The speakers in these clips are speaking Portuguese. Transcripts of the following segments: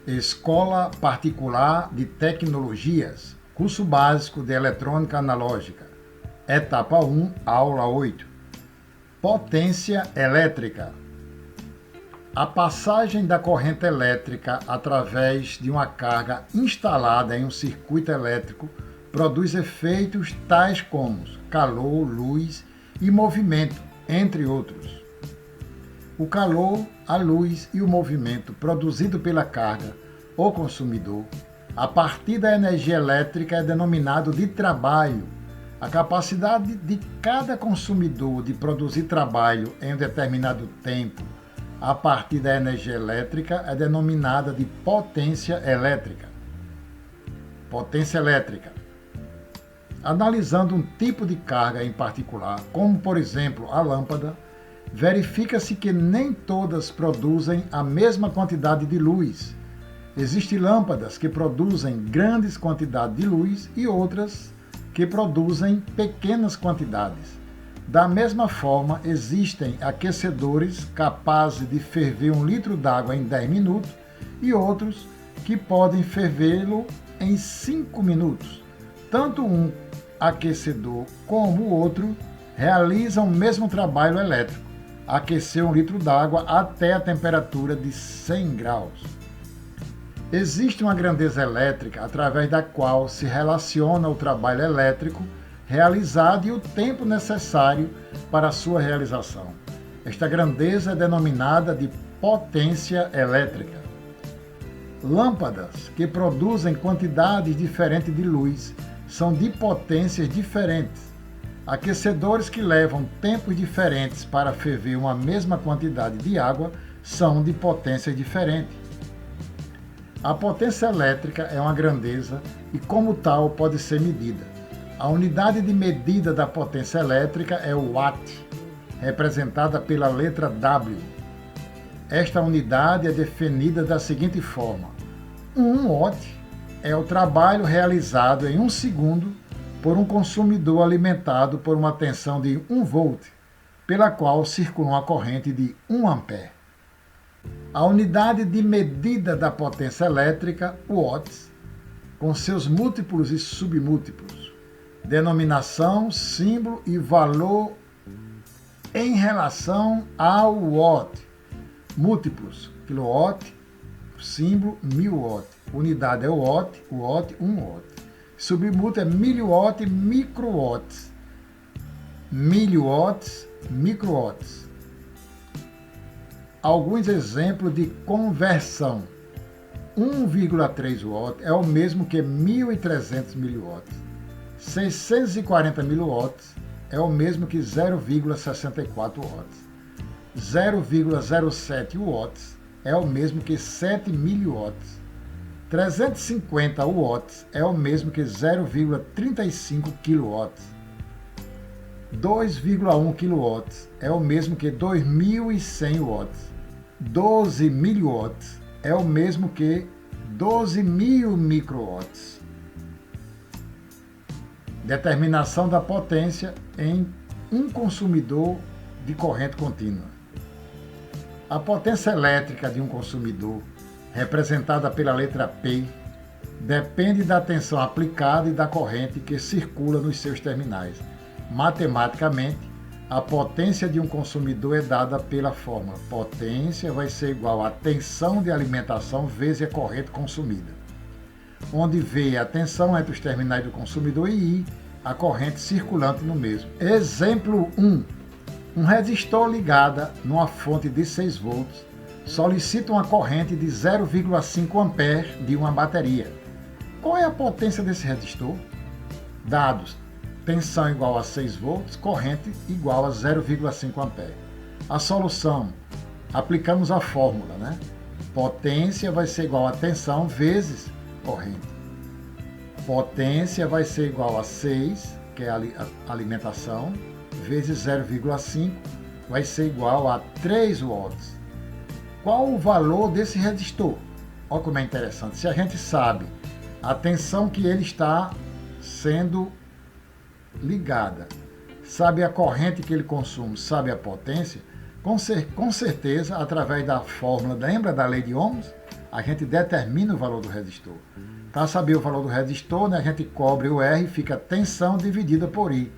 Escola Particular de Tecnologias, curso básico de Eletrônica Analógica, etapa 1, aula 8. Potência elétrica. A passagem da corrente elétrica através de uma carga instalada em um circuito elétrico produz efeitos tais como calor, luz e movimento, entre outros. O calor, a luz e o movimento produzido pela carga ou consumidor, a partir da energia elétrica, é denominado de trabalho. A capacidade de cada consumidor de produzir trabalho em um determinado tempo, a partir da energia elétrica, é denominada de potência elétrica. Potência elétrica. Analisando um tipo de carga em particular, como por exemplo a lâmpada, verifica-se que nem todas produzem a mesma quantidade de luz. Existem lâmpadas que produzem grandes quantidades de luz e outras que produzem pequenas quantidades. Da mesma forma, existem aquecedores capazes de ferver 1 litro d'água em 10 minutos e outros que podem fervê-lo em 5 minutos. Tanto um aquecedor como o outro realizam o mesmo trabalho elétrico, aquecer 1 litro d'água até a temperatura de 100 graus. Existe uma grandeza elétrica através da qual se relaciona o trabalho elétrico realizado e o tempo necessário para a sua realização. Esta grandeza é denominada de potência elétrica. Lâmpadas que produzem quantidades diferentes de luz são de potências diferentes. Aquecedores que levam tempos diferentes para ferver uma mesma quantidade de água são de potências diferentes. A potência elétrica é uma grandeza e, como tal, pode ser medida. A unidade de medida da potência elétrica é o watt, representada pela letra W. Esta unidade é definida da seguinte forma: 1 watt é o trabalho realizado em 1 segundo por um consumidor alimentado por uma tensão de 1 volt, pela qual circula uma corrente de 1 ampere. A unidade de medida da potência elétrica, watts, com seus múltiplos e submúltiplos, denominação, símbolo e valor em relação ao watt. Múltiplos, quilowatt, símbolo, 1000 watt. Unidade é o watt, 1 watt. Submúltiplo é miliwatt, microwatts. Miliwatts, microwatts. Alguns exemplos de conversão. 1,3 watt é o mesmo que 1.300 miliwatts. 640 miliwatts é o mesmo que 0,64 watts. 0,07 watts é o mesmo que 7 miliwatts. 350 watts é o mesmo que 0,35 kilowatts. 2,1 kW é o mesmo que 2.100 watts. 12 miliwatts é o mesmo que 12.000 microwatts. Determinação da potência em um consumidor de corrente contínua. A potência elétrica de um consumidor, representada pela letra P, depende da tensão aplicada e da corrente que circula nos seus terminais. Matematicamente, a potência de um consumidor é dada pela fórmula: potência vai ser igual à tensão de alimentação vezes a corrente consumida, onde V é a tensão entre os terminais do consumidor e I, a corrente circulante no mesmo. Exemplo 1. Um resistor ligado numa fonte de 6 volts solicita uma corrente de 0,5 ampere de uma bateria. Qual é a potência desse resistor? Dados: tensão igual a 6 volts, corrente igual a 0,5 ampere. A solução: aplicamos a fórmula, né? Potência vai ser igual a tensão vezes corrente. Potência vai ser igual a 6, que é a alimentação, vezes 0,5, vai ser igual a 3 watts. Qual o valor desse resistor? Olha como é interessante. Se a gente sabe a tensão que ele está sendo ligada, sabe a corrente que ele consome, sabe a potência, com certeza, através da fórmula, lembra da lei de Ohms? a gente determina o valor do resistor. Para saber o valor do resistor, né, a gente cobre o R e fica tensão dividida por I.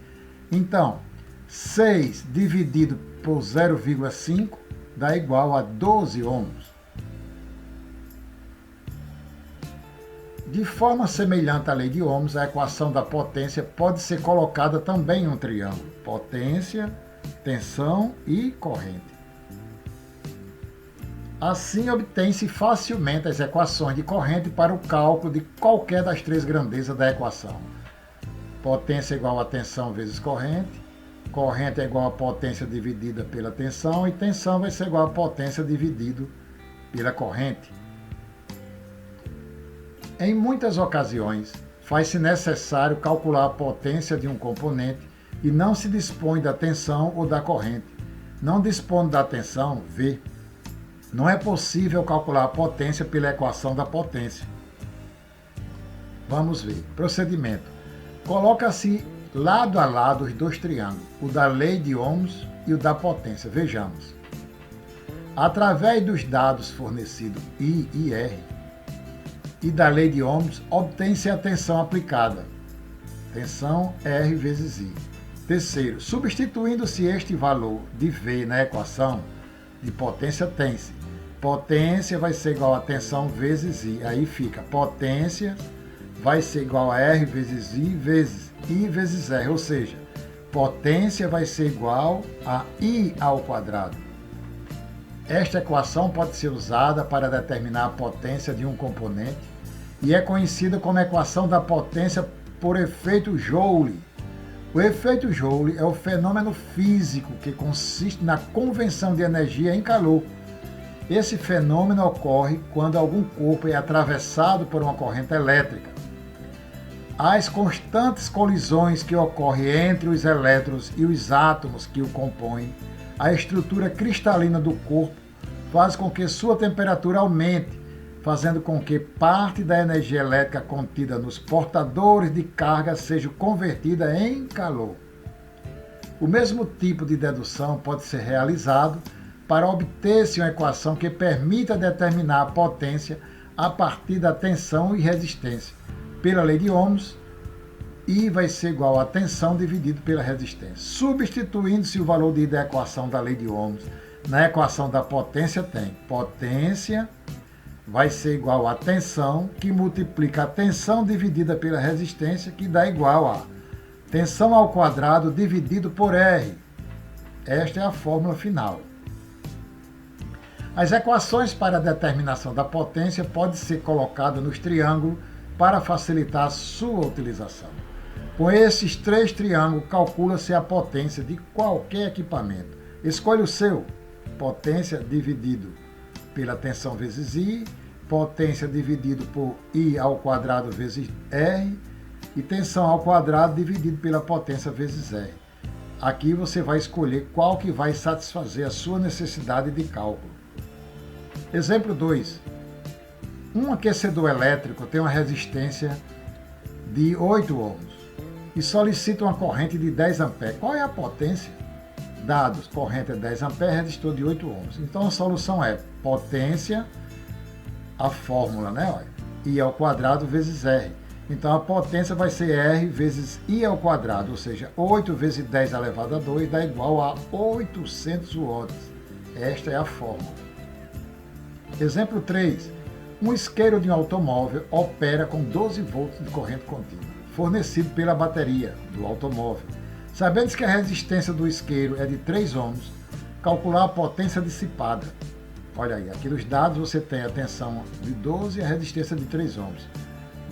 Então, 6 dividido por 0,5 dá igual a 12 ohms. De forma semelhante à lei de Ohms, a equação da potência pode ser colocada também em um triângulo: potência, tensão e corrente. Assim, obtém-se facilmente as equações de corrente para o cálculo de qualquer das três grandezas da equação. Potência é igual a tensão vezes corrente, corrente é igual a potência dividida pela tensão e tensão vai ser igual a potência dividido pela corrente. Em muitas ocasiões, faz-se necessário calcular a potência de um componente e não se dispõe da tensão ou da corrente. Não dispõe da tensão, V. Não é possível calcular a potência pela equação da potência. Vamos ver. Procedimento. Coloca-se lado a lado os dois triângulos, o da lei de Ohms e o da potência. Vejamos. Através dos dados fornecidos I e R e da lei de Ohms, obtém-se a tensão aplicada. Tensão R vezes I. Terceiro, substituindo-se este valor de V na equação de potência, tem-se. Potência vai ser igual a tensão vezes I. Aí fica potência vai ser igual a R vezes I vezes R. Ou seja, potência vai ser igual a I ao quadrado. Esta equação pode ser usada para determinar a potência de um componente e é conhecida como equação da potência por efeito Joule. O efeito Joule é o fenômeno físico que consiste na conversão de energia em calor. Esse fenômeno ocorre quando algum corpo é atravessado por uma corrente elétrica. As constantes colisões que ocorrem entre os elétrons e os átomos que o compõem, a estrutura cristalina do corpo faz com que sua temperatura aumente, fazendo com que parte da energia elétrica contida nos portadores de carga seja convertida em calor. O mesmo tipo de dedução pode ser realizado para obter-se uma equação que permita determinar a potência a partir da tensão e resistência. Pela lei de Ohms, I vai ser igual a tensão dividido pela resistência. Substituindo-se o valor de I da equação da lei de Ohms na equação da potência, tem potência vai ser igual a tensão, que multiplica a tensão dividida pela resistência, que dá igual a tensão ao quadrado dividido por R. Esta é a fórmula final. As equações para a determinação da potência podem ser colocadas nos triângulos para facilitar a sua utilização. Com esses três triângulos, calcula-se a potência de qualquer equipamento. Escolha o seu. Potência dividido pela tensão vezes I, potência dividido por I ao quadrado vezes R e tensão ao quadrado dividido pela potência vezes R. Aqui você vai escolher qual que vai satisfazer a sua necessidade de cálculo. Exemplo 2. Um aquecedor elétrico tem uma resistência de 8 ohms e solicita uma corrente de 10 amperes. Qual é a potência? Dados, corrente é 10 amperes, resistor de 8 ohms. Então a solução é potência, a fórmula, né? Olha, I ao quadrado vezes R. Então a potência vai ser R vezes I ao quadrado, ou seja, 8 vezes 10 elevado a 2 dá igual a 800 watts. Esta é a fórmula. Exemplo 3. Um isqueiro de um automóvel opera com 12 volts de corrente contínua, fornecido pela bateria do automóvel. Sabendo que a resistência do isqueiro é de 3 ohms, calcular a potência dissipada. Olha aí, aqui nos dados você tem a tensão de 12 e a resistência de 3 ohms.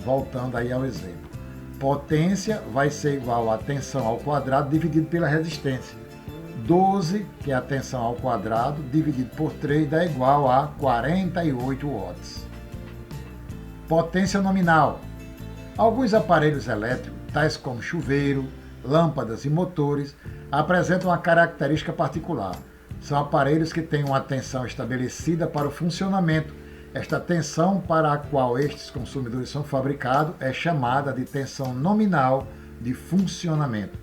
Voltando aí ao exemplo. Potência vai ser igual a tensão ao quadrado dividido pela resistência. 12, que é a tensão ao quadrado, dividido por 3 dá igual a 48 watts. Potência nominal. Alguns aparelhos elétricos, tais como chuveiro, lâmpadas e motores, apresentam uma característica particular. São aparelhos que têm uma tensão estabelecida para o funcionamento. Esta tensão para a qual estes consumidores são fabricados é chamada de tensão nominal de funcionamento.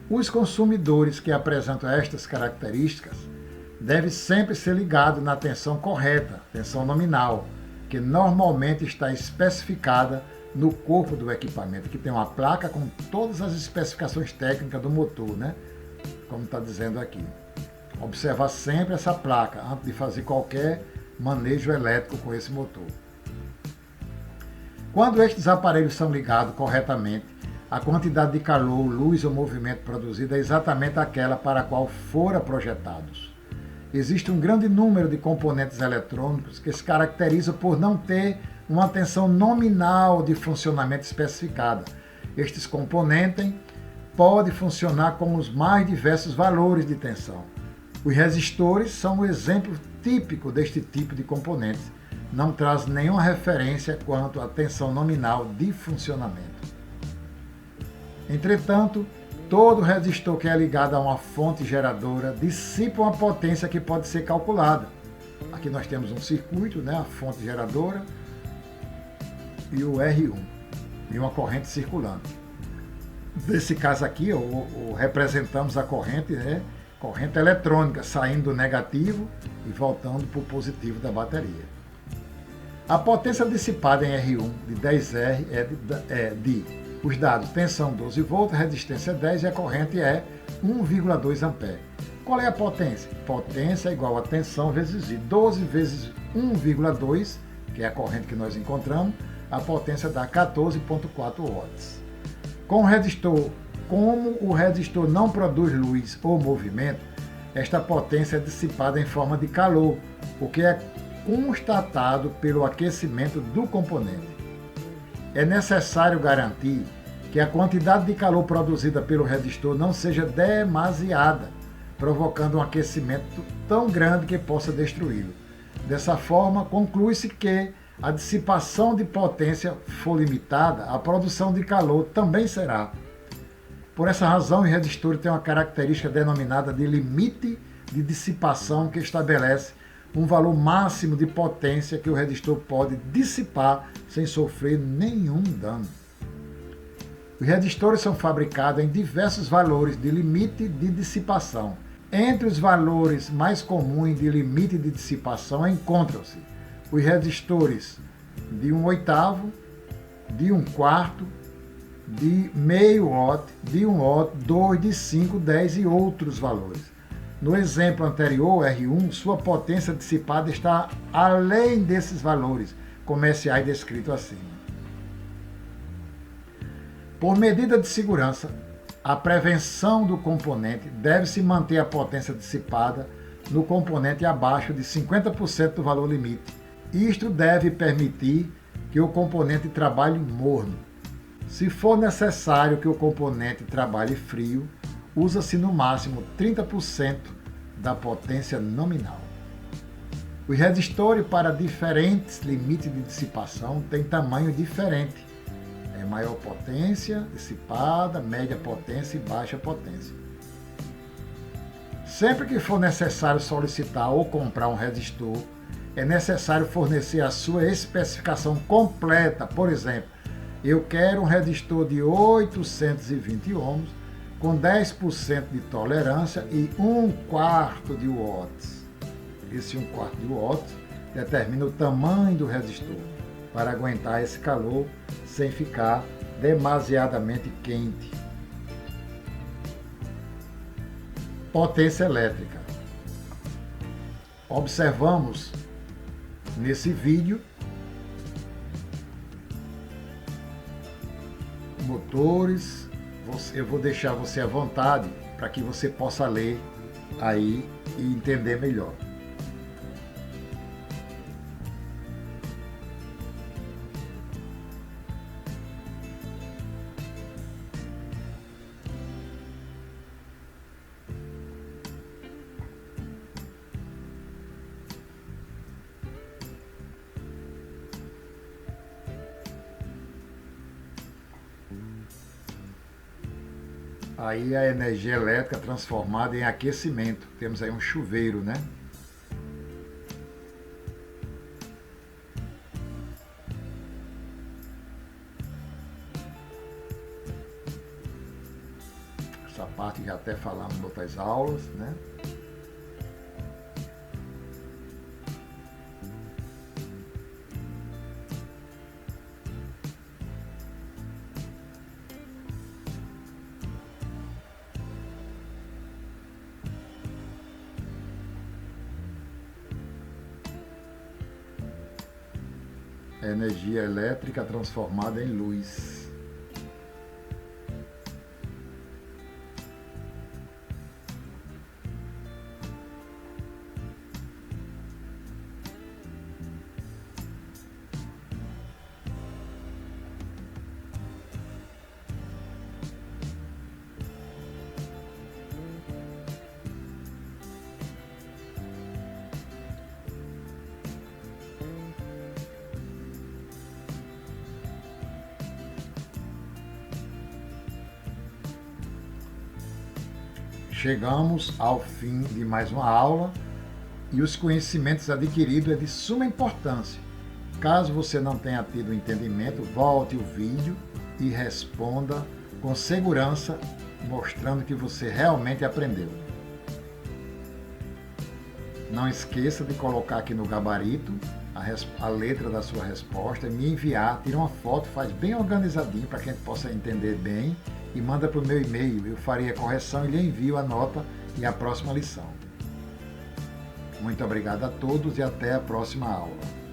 Os consumidores que apresentam estas características deve sempre ser ligado na tensão correta, tensão nominal, que normalmente está especificada no corpo do equipamento, que tem uma placa com todas as especificações técnicas do motor, né? Como está dizendo aqui. Observar sempre essa placa antes de fazer qualquer manejo elétrico com esse motor. Quando estes aparelhos são ligados corretamente, a quantidade de calor, luz ou movimento produzida é exatamente aquela para a qual fora projetados. Existe um grande número de componentes eletrônicos que se caracterizam por não ter uma tensão nominal de funcionamento especificada. Estes componentes podem funcionar com os mais diversos valores de tensão. Os resistores são um exemplo típico deste tipo de componentes. Não traz nenhuma referência quanto à tensão nominal de funcionamento. Entretanto, todo resistor que é ligado a uma fonte geradora dissipa uma potência que pode ser calculada. Aqui nós temos um circuito, né, a fonte geradora e o R1, e uma corrente circulante. Nesse caso aqui, representamos a corrente, né, corrente eletrônica, saindo do negativo e voltando para o positivo da bateria. A potência dissipada em R1 de 10R é de os dados: tensão 12 volts, resistência 10 e a corrente é 1,2 ampere. Qual é a potência? Potência é igual a tensão vezes I. 12 vezes 1,2, que é a corrente que nós encontramos, a potência dá 14,4 watts. Com o resistor, como o resistor não produz luz ou movimento, esta potência é dissipada em forma de calor, o que é constatado pelo aquecimento do componente. É necessário garantir que a quantidade de calor produzida pelo resistor não seja demasiada, provocando um aquecimento tão grande que possa destruí-lo. Dessa forma, conclui-se que a dissipação de potência for limitada, a produção de calor também será. Por essa razão, os resistores têm uma característica denominada de limite de dissipação, que estabelece um valor máximo de potência que o resistor pode dissipar sem sofrer nenhum dano. Os resistores são fabricados em diversos valores de limite de dissipação. Entre os valores mais comuns de limite de dissipação encontram-se os resistores de 1/8, de 1/4, de meio watt, de 1 watt, 2, de 5, 10 e outros valores. No exemplo anterior, R1, sua potência dissipada está além desses valores comerciais descritos acima. Por medida de segurança, a prevenção do componente deve-se manter a potência dissipada no componente abaixo de 50% do valor limite. Isto deve permitir que o componente trabalhe morno. Se for necessário que o componente trabalhe frio, usa-se no máximo 30% da potência nominal. Os resistores para diferentes limites de dissipação têm tamanho diferente. É maior potência dissipada, média potência e baixa potência. Sempre que for necessário solicitar ou comprar um resistor, é necessário fornecer a sua especificação completa. Por exemplo, eu quero um resistor de 820 ohms com 10% de tolerância e 1/4 de watts. Esse 1/4 de watts determina o tamanho do resistor para aguentar esse calor sem ficar demasiadamente quente. Potência elétrica. Observamos nesse vídeo motores. Eu vou deixar você à vontade para que você possa ler aí e entender melhor. Aí a energia elétrica transformada em aquecimento. Temos aí um chuveiro, né? Essa parte já até falamos em outras aulas, né? é energia elétrica transformada em luz. Chegamos ao fim de mais uma aula e os conhecimentos adquiridos é de suma importância. Caso você não tenha tido entendimento, volte o vídeo e responda com segurança, mostrando que você realmente aprendeu. Não esqueça de colocar aqui no gabarito a letra da sua resposta, me enviar, tira uma foto, faz bem organizadinho para que a gente possa entender bem e manda para o meu e-mail. Eu farei a correção e lhe envio a nota e a próxima lição. Muito obrigado a todos e até a próxima aula.